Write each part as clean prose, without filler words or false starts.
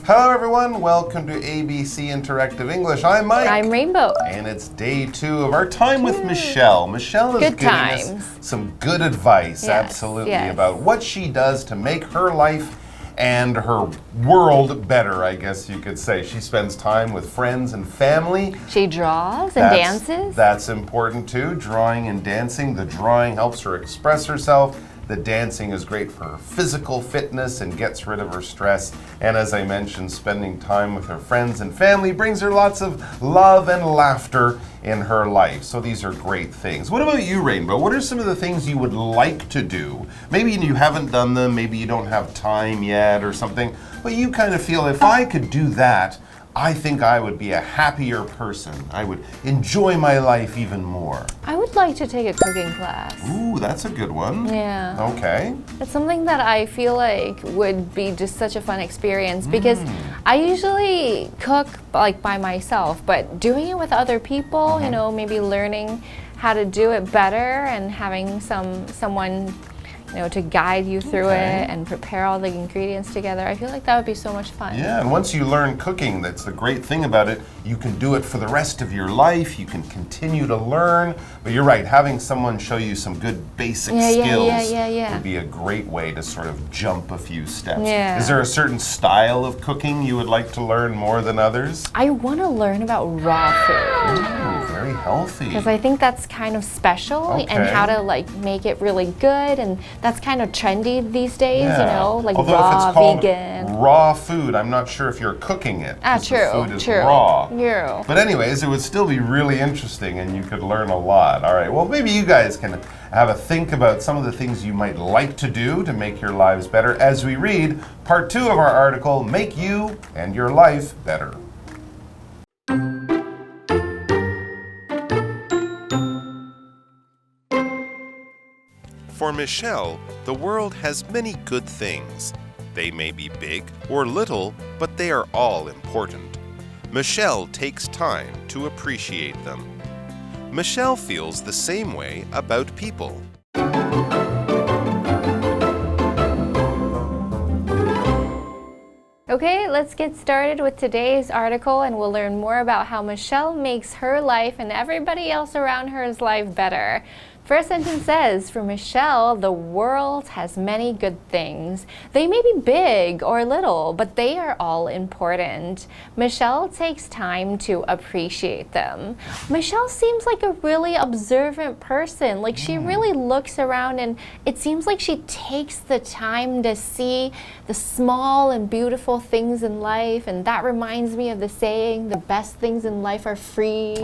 Hello everyone, welcome to ABC Interactive English. I'm Mike. I'm Rainbow. And it's day 2 of our time with Michelle. Michelle is giving us some good advice, absolutely, about what she does to make her life and her world better, I guess you could say. She spends time with friends and family. She draws and dances. That's important too, drawing and dancing. The drawing helps her express herself. The dancing is great for her physical fitness and gets rid of her stress. And as I mentioned, spending time with her friends and family brings her lots of love and laughter in her life. So these are great things. What about you, Rainbow? What are some of the things you would like to do? Maybe you haven't done them, maybe you don't have time yet or something, but you kind of feel if I could do that, I think I would be a happier person. I would enjoy my life even more. I would like to take a cooking class. Ooh, that's a good one. Yeah. Okay. It's something that I feel like would be just such a fun experience because I usually cook like by myself, but doing it with other people, you know, maybe learning how to do it better and having someone to guide you through it and prepare all the ingredients together. I feel like that would be so much fun. Yeah, and once you learn cooking, that's the great thing about it. You can do it for the rest of your life. You can continue to learn. But you're right, having someone show you some good basic skills would be a great way to sort of jump a few steps. Yeah. Is there a certain style of cooking you would like to learn more than others? I want to learn about raw food. Ooh, very healthy. Because I think that's kind of special and how to like make it really good, and that's kind of trendy these days, you know, like although raw, if it's called vegan. Raw food, I'm not sure if you're cooking it. True, the food is raw. True. But anyways, it would still be really interesting and you could learn a lot. All right, well, maybe you guys can have a think about some of the things you might like to do to make your lives better as we read part 2 of our article, Make You and Your Life Better. For Michelle, the world has many good things. They may be big or little, but they are all important. Michelle takes time to appreciate them. Michelle feels the same way about people. Okay, let's get started with today's article and we'll learn more about how Michelle makes her life and everybody else around her's life better. First sentence says, for Michelle, the world has many good things. They may be big or little, but they are all important. Michelle takes time to appreciate them. Michelle seems like a really observant person. Like she really looks around and it seems like she takes the time to see the small and beautiful things in life. And that reminds me of the saying, the best things in life are free.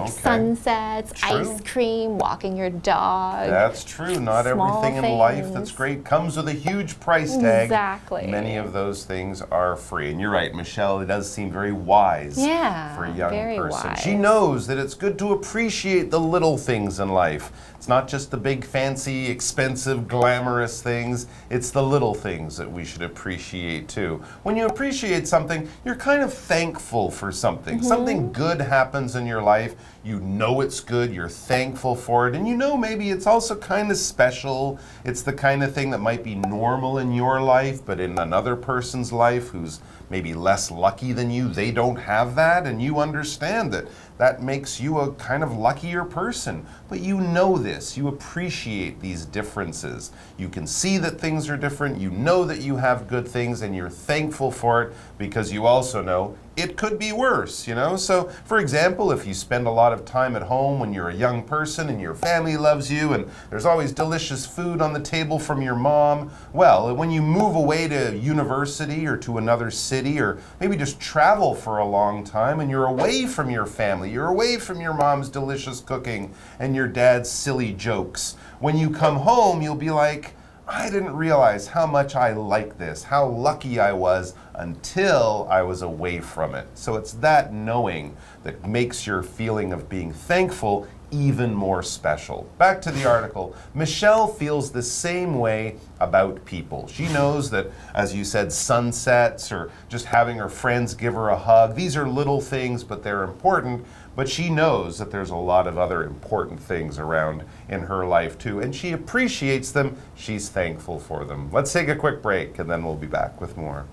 Sunsets, ice cream, walking your dog. That's true. Not everything in life that's great comes with a huge price tag. Exactly. Many of those things are free. And you're right, Michelle, it does seem very wise for a young person. Wise. She knows that it's good to appreciate the little things in life. It's not just the big, fancy, expensive, glamorous things. It's the little things that we should appreciate too. When you appreciate something, you're kind of thankful for something. Something good happens in your life. You know it's good. You're thankful for it. And you know maybe it's also kind of special. It's the kind of thing that might be normal in your life, but in another person's life who's maybe less lucky than you, they don't have that, and you understand that. That makes you a kind of luckier person. But you know this. You appreciate these differences. You can see that things are different. You know that you have good things, and you're thankful for it because you also know it could be worse, you know? So, for example, if you spend a lot of time at home when you're a young person and your family loves you and there's always delicious food on the table from your mom, well, when you move away to university or to another city or maybe just travel for a long time and you're away from your family, you're away from your mom's delicious cooking and your dad's silly jokes, when you come home, you'll be like, I didn't realize how much I like this, how lucky I was until I was away from it. So it's that knowing that makes your feeling of being thankful even more special. Back to the article. Michelle feels the same way about people. She knows that, as you said, sunsets or just having her friends give her a hug, these are little things, but they're important. But she knows that there's a lot of other important things around in her life too, and she appreciates them. She's thankful for them. Let's take a quick break, and then we'll be back with more.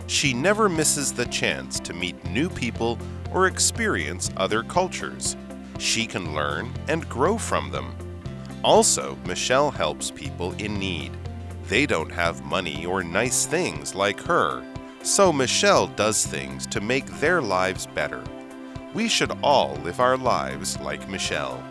She never misses the chance to meet new people or experience other cultures. She can learn and grow from them. Also, Michelle helps people in need. They don't have money or nice things like her, so Michelle does things to make their lives better. We should all live our lives like Michelle.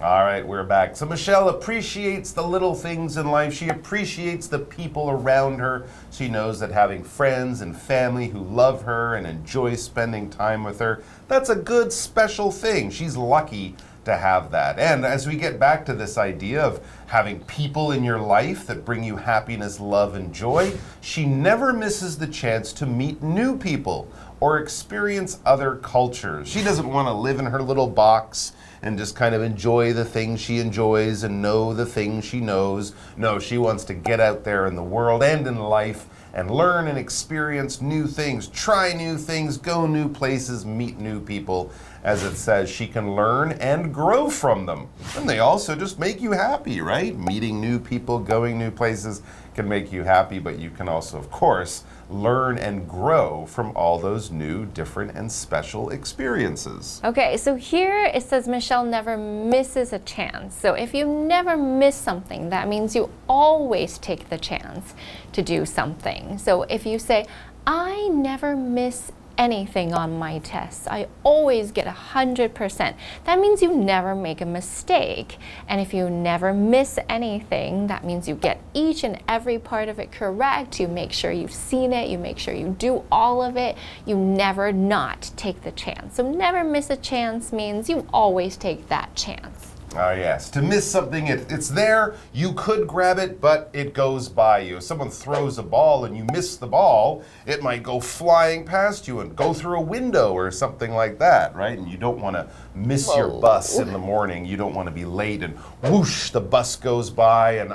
All right, we're back. So Michelle appreciates the little things in life. She appreciates the people around her. She knows that having friends and family who love her and enjoy spending time with her, that's a good, special thing. She's lucky to have that. And as we get back to this idea of having people in your life that bring you happiness, love, and joy, she never misses the chance to meet new people or experience other cultures. She doesn't want to live in her little box and just kind of enjoy the things she enjoys and know the things she knows. No, she wants to get out there in the world and in life and learn and experience new things, try new things, go new places, meet new people. As it says, she can learn and grow from them. And they also just make you happy, right? Meeting new people, going new places can make you happy, but you can also, of course, learn and grow from all those new, different, and special experiences. Okay, so here it says Michelle never misses a chance. So if you never miss something, that means you always take the chance to do something. So if you say, I never miss anything on my tests, I always get 100%. That means you never make a mistake. And if you never miss anything, that means you get each and every part of it correct. You make sure you've seen it, you make sure you do all of it. You never not take the chance. So never miss a chance means you always take that chance. Ah, yes. To miss something, it's there, you could grab it, but it goes by you. If someone throws a ball and you miss the ball, it might go flying past you and go through a window or something like that, right? And you don't want to miss your bus in the morning. You don't want to be late and whoosh, the bus goes by and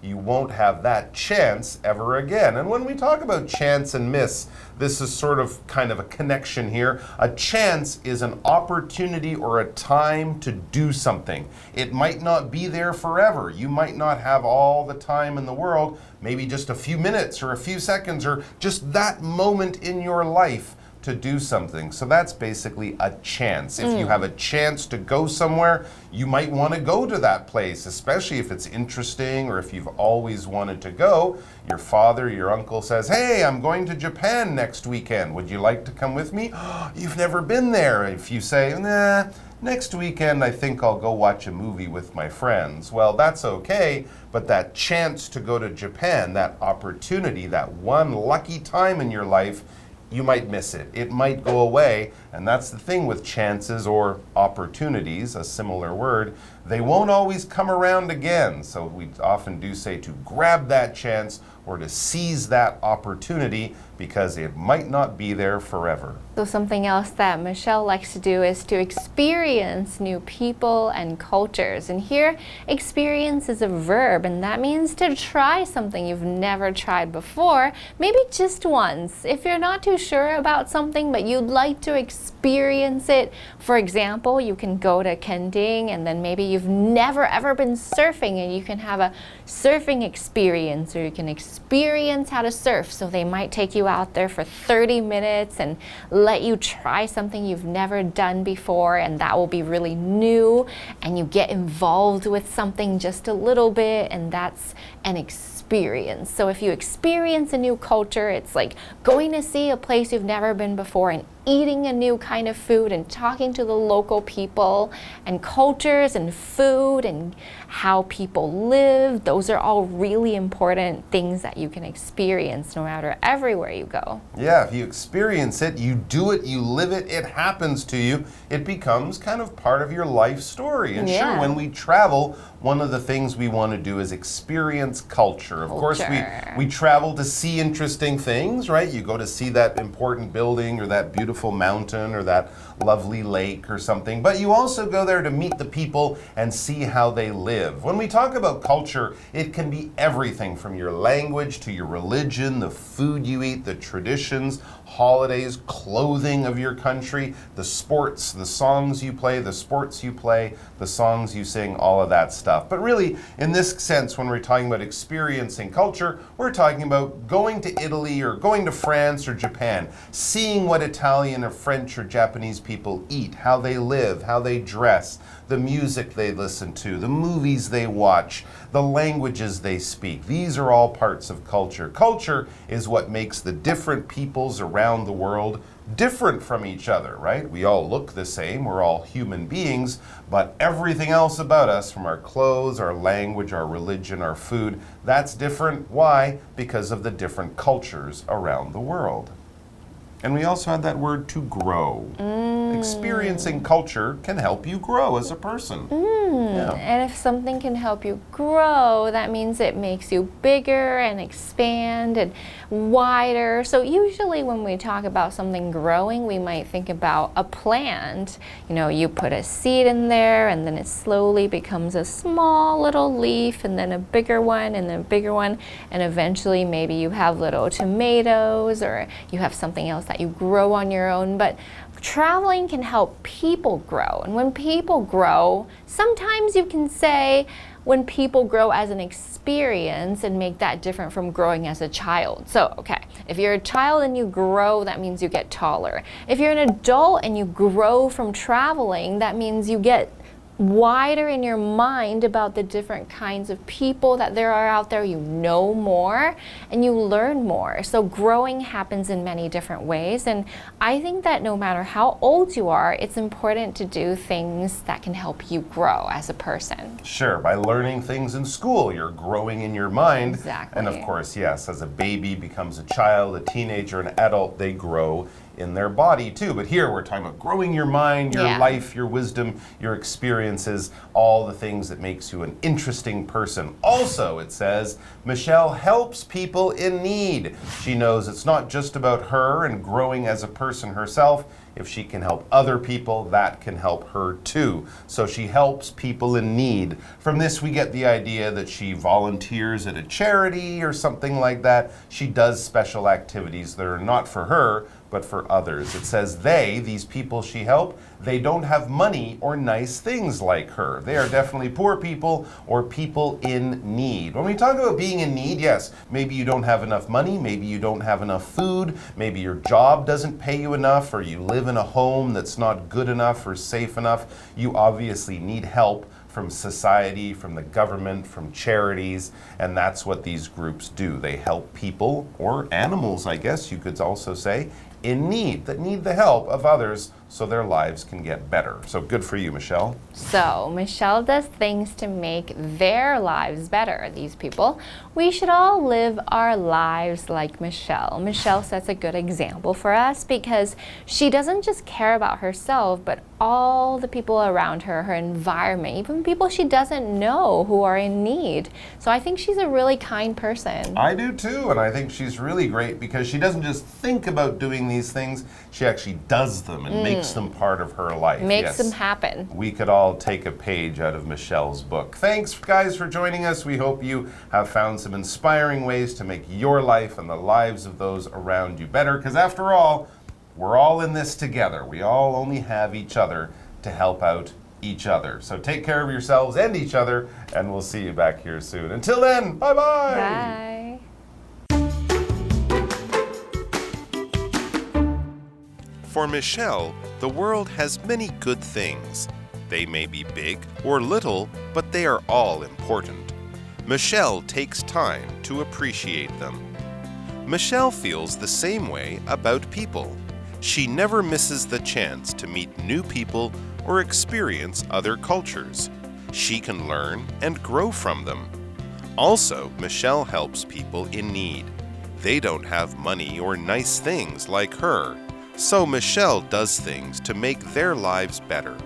you won't have that chance ever again. And when we talk about chance and miss, this is sort of kind of a connection here. A chance is an opportunity or a time to do something. It might not be there forever. You might not have all the time in the world, maybe just a few minutes or a few seconds or just that moment in your life to do something. So that's basically a chance. If you have a chance to go somewhere, you might want to go to that place, especially if it's interesting or if you've always wanted to go. Your father, your uncle says, hey, I'm going to Japan next weekend. Would you like to come with me? You've never been there. If you say, nah, next weekend I think I'll go watch a movie with my friends. Well, that's okay, but that chance to go to Japan, that opportunity, that one lucky time in your life, you might miss it. It might go away, and that's the thing with chances or opportunities, a similar word. They won't always come around again, so we often do say to grab that chance or to seize that opportunity because it might not be there forever. So something else that Michelle likes to do is to experience new people and cultures. And here, experience is a verb, and that means to try something you've never tried before, maybe just once. If you're not too sure about something, but you'd like to experience it, for example, you can go to Kending, and then maybe you've never ever been surfing, and you can have a surfing experience, or you can experience how to surf. So they might take you out there for 30 minutes and let you try something you've never done before, and that will be really new, and you get involved with something just a little bit, and that's an experience. So if you experience a new culture, it's like going to see a place you've never been before and eating a new kind of food and talking to the local people and cultures and food and how people live. Those are all really important things that you can experience no matter everywhere you go. Yeah, if you experience it, you do it, you live it, it happens to you. It becomes kind of part of your life story. And sure, when we travel, one of the things we want to do is experience culture. Of course, we travel to see interesting things, right? You go to see that important building or that beautiful mountain or that lovely lake or something, but you also go there to meet the people and see how they live. live. When we talk about culture, it can be everything from your language to your religion, the food you eat, the traditions, holidays, clothing of your country, the sports, the songs you play, the sports you play, the songs you sing, all of that stuff. But really, in this sense, when we're talking about experiencing culture, we're talking about going to Italy or going to France or Japan, seeing what Italian or French or Japanese people eat, how they live, how they dress, the music they listen to, the movies they watch, the languages they speak. These are all parts of culture. Culture is what makes the different peoples around the world different from each other, right? We all look the same, we're all human beings, but everything else about us, from our clothes, our language, our religion, our food, that's different. Why? Because of the different cultures around the world. And we also had that word to grow. Experiencing culture can help you grow as a person. Yeah. And if something can help you grow, that means it makes you bigger and expand and wider. So usually when we talk about something growing, we might think about a plant. You know, you put a seed in there and then it slowly becomes a small little leaf and then a bigger one and then a bigger one. And eventually maybe you have little tomatoes or you have something else that you grow on your own. But traveling can help people grow. And when people grow, sometimes you can say when people grow as an experience and make that different from growing as a child. So, okay, if you're a child and you grow, that means you get taller. If you're an adult and you grow from traveling, that means you get wider in your mind about the different kinds of people that there are out there. You know more and you learn more. So growing happens in many different ways, and I think that no matter how old you are, it's important to do things that can help you grow as a person. Sure, by learning things in school, you're growing in your mind. Exactly. And of course, yes, as a baby becomes a child, a teenager, an adult, they grow in their body too. But here we're talking about growing your mind, your life, your wisdom, your experiences, all the things that makes you an interesting person. Also, it says, Michelle helps people in need. She knows it's not just about her and growing as a person herself. If she can help other people, that can help her too. So she helps people in need. From this, we get the idea that she volunteers at a charity or something like that. She does special activities that are not for her, but for others. It says they, these people she helped, they don't have money or nice things like her. They are definitely poor people or people in need. When we talk about being in need, yes, maybe you don't have enough money, maybe you don't have enough food, maybe your job doesn't pay you enough, or you live in a home that's not good enough or safe enough. You obviously need help from society, from the government, from charities, and that's what these groups do. They help people, or animals, I guess you could also say, in need, that need the help of others so their lives can get better. So good for you, Michelle. So Michelle does things to make their lives better, these people. We should all live our lives like Michelle. Michelle sets a good example for us because she doesn't just care about herself, but all the people around her, her environment, even people she doesn't know who are in need. So I think she's a really kind person. I do too, and I think she's really great because she doesn't just think about doing these things, she actually does them and makes them part of her life. Makes them happen. We could all take a page out of Michelle's book. Thanks, guys, for joining us. We hope you have found some inspiring ways to make your life and the lives of those around you better, because after all, we're all in this together. We all only have each other to help out each other. So take care of yourselves and each other, and we'll see you back here soon. Until then, bye-bye. Bye. For Michelle, the world has many good things. They may be big or little, but they are all important. Michelle takes time to appreciate them. Michelle feels the same way about people. She never misses the chance to meet new people or experience other cultures. She can learn and grow from them. Also, Michelle helps people in need. They don't have money or nice things like her. So Michelle does things to make their lives better.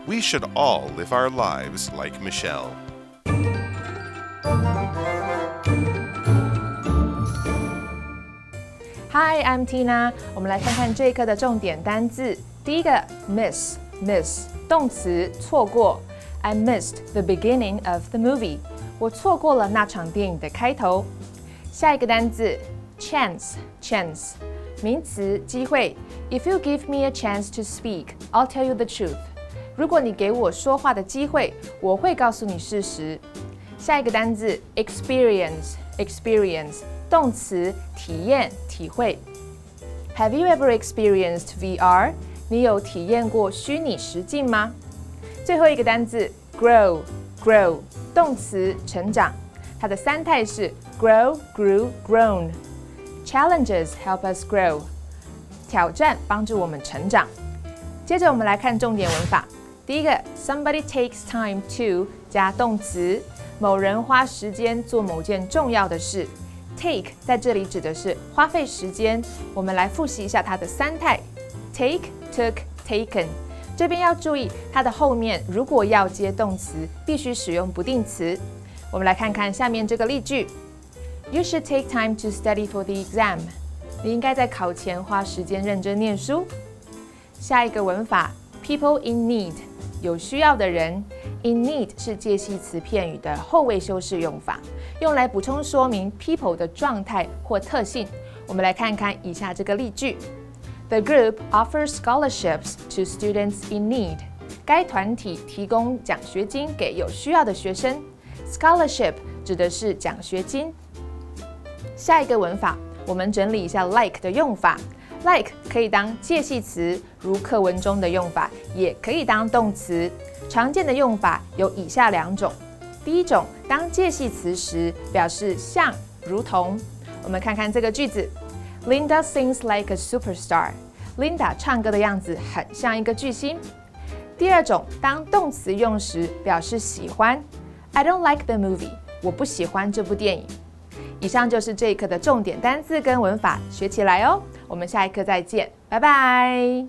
We should all live our lives like Michelle. Hi, I'm Tina. 我们来看看这一课的重点单字。第一个 miss 动词错过。I missed the beginning of the movie. 我错过了那场电影的开头。下一个单字 chance, 名词机会。If you give me a chance to speak, I'll tell you the truth. 如果你给我说话的机会，我会告诉你事实。下一个单字 experience, 动词体验体会。Have you ever experienced VR? 你有体验过虚拟实境吗？最后一个单字 grow, 动词成长。它的三态是 grow, grew, grown. Challenges help us grow. 挑战帮助我们成长。接着我们来看重点文法。第一个 somebody takes time to 加动词，某人花时间做某件重要的事。Take 在这里指的是花费时间。我们来复习一下它的三态 take, took, taken。这边要注意它的后面如果要接动词，必须使用不定词。我们来看看下面这个例句 You should take time to study for the exam. 你应该在考前花时间认真念书。下一个文法 People in need 有需要的人 In need 是介系词片语的后位修饰用法，用来补充说明 people 的状态或特性。我们来看看以下这个例句 The group offers scholarships to students in need. 该团体提供奖学金给有需要的学生。Scholarship 指的是奖学金。下一个文法，我们整理一下 like 的用法。Like 可以当介系词，如课文中的用法，也可以当动词。常见的用法有以下两种。第一种，当介系词时，表示像、如同。我们看看这个句子 Linda sings like a superstar. Linda 唱歌的样子很像一个巨星。第二种，当动词用时，表示喜欢。I don't like the movie. 我不喜欢这部电影。以上就是这一课的重点单字跟文法，学起来哦。我们下一课再见，拜拜。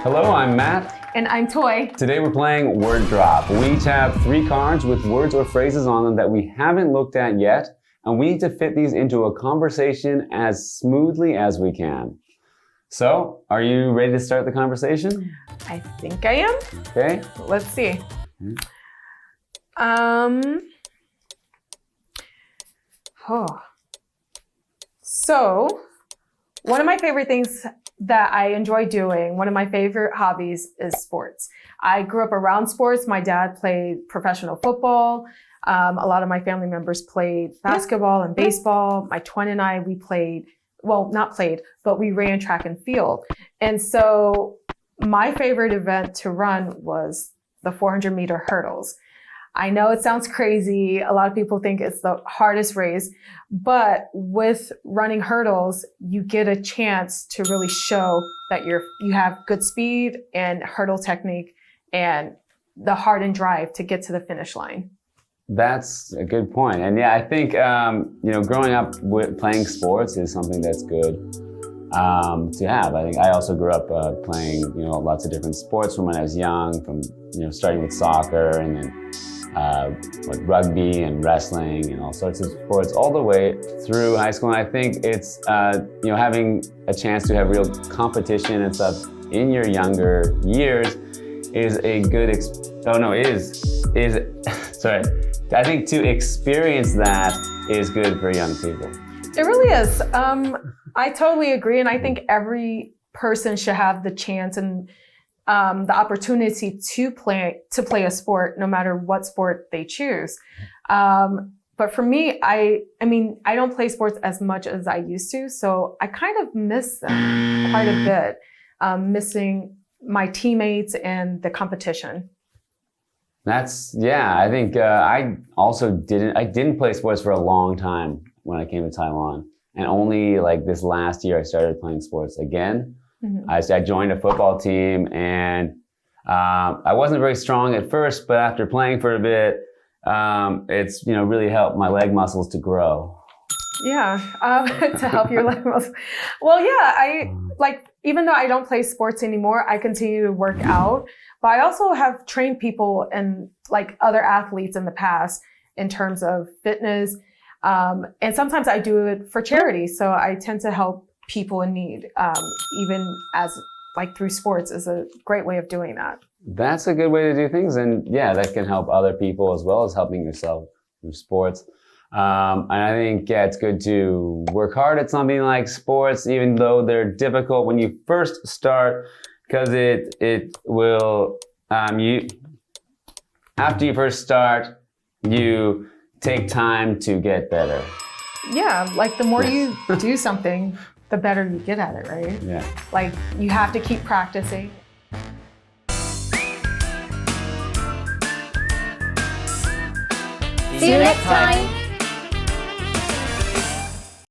Hello, I'm Matt. And I'm Toi. Today we're playing Word Drop. We each have 3 cards with words or phrases on them that we haven't looked at yet, and we need to fit these into a conversation as smoothly as we can. So, are you ready to start the conversation? I think I am. Okay. Let's see. So, one of my favorite things that I enjoy doing, one of my favorite hobbies is sports. I grew up around sports. My dad played professional football. A lot of my family members played basketball and baseball. My twin and I, we played, well, not played, but we ran track and field. And so my favorite event to run was the 400-meter hurdles. I know it sounds crazy. A lot of people think it's the hardest race, but with running hurdles, you get a chance to really show that you have good speed and hurdle technique and the heart and drive to get to the finish line. That's a good point. And yeah, I think, growing up with playing sports is something that's good to have. I think I also grew up playing, lots of different sports from when I was young, from, starting with soccer and then like rugby and wrestling and all sorts of sports all the way through high school. And I think it's, having a chance to have real competition and stuff in your younger years is a good, sorry. I think to experience that is good for young people. It really is. I totally agree. And I think every person should have the chance and the opportunity to play a sport, no matter what sport they choose. But for me, I don't play sports as much as I used to, so I kind of miss them quite a bit, missing my teammates and the competition. I think I didn't play sports for a long time when I came to Taiwan. And only like this last year I started playing sports again. Mm-hmm. I joined a football team and I wasn't very strong at first, but after playing for a bit, it's really helped my leg muscles to grow. Yeah, to help your leg muscles. Well, yeah, even though I don't play sports anymore, I continue to work out. But I also have trained people and like other athletes in the past in terms of fitness. And sometimes I do it for charity. So I tend to help people in need, even as like through sports is a great way of doing that. That's a good way to do things. And yeah, that can help other people as well as helping yourself through sports. And I think, yeah, it's good to work hard at something like sports, even though they're difficult when you first start, because it will, after you first start, you take time to get better. Yeah, like the more you do something, the better you get at it, right? Yeah. Like you have to keep practicing. See you next time!